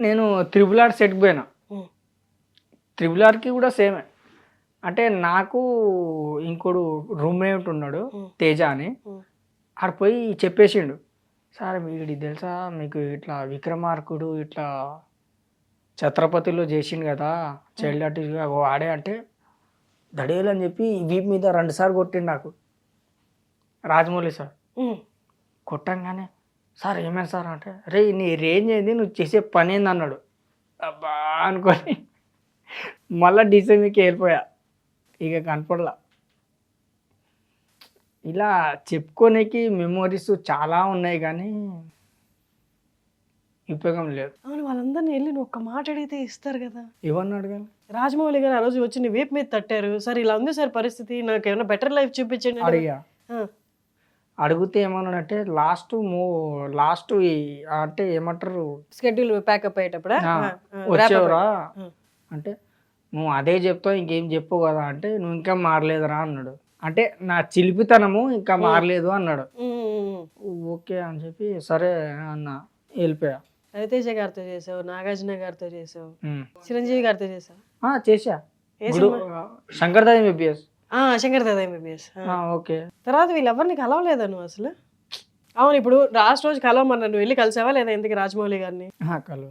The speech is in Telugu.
నేను త్రిబుల్ ఆర్ సెట్కి పోయినా. ఉమ్, త్రిబుల్ ఆర్కి కూడా సేమే. అంటే నాకు ఇంకోడు రూమ్మేట్ ఉన్నాడు ఉమ్, తేజ అని. ఉమ్, ఆడ పోయి చెప్పేసిండు, సార్ వీడి తెలుసా మీకు, ఇట్లా విక్రమార్కుడు ఇట్లా ఛత్రపతిలో చేసిండు కదా చైల్డ్ ఆర్టిస్ట్గా వాడే అంటే దడేలని చెప్పి వీపు మీద 2 సార్లు కొట్టిండు నాకు రాజమౌళి సార్. ఉమ్. కొట్టంగానే సార్ ఏమైనా సార్ అంటే, రే నీ రేంజ్ ఏంది, నువ్వు చేసే పని ఏంది అన్నాడు. అబ్బా అనుకొని మళ్ళా డిసెంబర్కి వెళ్ళిపోయా, ఇక కనపడలా. ఇలా చెప్పుకోనికి మెమోరీస్ చాలా ఉన్నాయి కానీ ఉపయోగం లేదు. అవును, వాళ్ళందరినీ వెళ్ళి నువ్వు ఒక్క మాట అడిగితే ఇస్తారు కదా. ఎవరిని అడగాలి? రాజమౌళి గారు ఆ రోజు వచ్చి నీ వేపు మీద తట్టారు, సార్ ఇలా ఉంది సార్ పరిస్థితి, నాకు ఏమైనా బెటర్ లైఫ్ చూపించండి అని. అడిగా. ఆ, అడిగితే ఏమన్నాడంటే లాస్ట్ అంటే ఏమంటారు, షెడ్యూల్ ప్యాకప్ అయ్యేటప్పుడా వచ్చేవరా అంటే నువ్వు అదే చెప్తావు ఇంకేం చెప్పు కదా అంటే, నువ్వు ఇంకా మారలేదురా అన్నాడు. అంటే నా చిలిపితనము ఇంకా మారలేదు అన్నాడు. ఓకే అని చెప్పి సరే అన్న, వెళ్ళిపోయా. రవితేజ గారితో చేసావు, నాగార్జున గారితో చేసావు, ఉమ్. చిరంజీవి గారితో చేసావు. చేసా. ఏ గుడు శంకర్దాస్ MBBS. Shankar Dada MBBS. Okay. తర్వాత వీళ్ళెవరిని కలవలేదా నువ్వు అసలు? అవును, ఇప్పుడు లాస్ట్ రోజు కలవమన్నా, నువ్వు వెళ్ళి కలిసావా లేదా ఇంతకి రాజమౌళి గారిని? కలు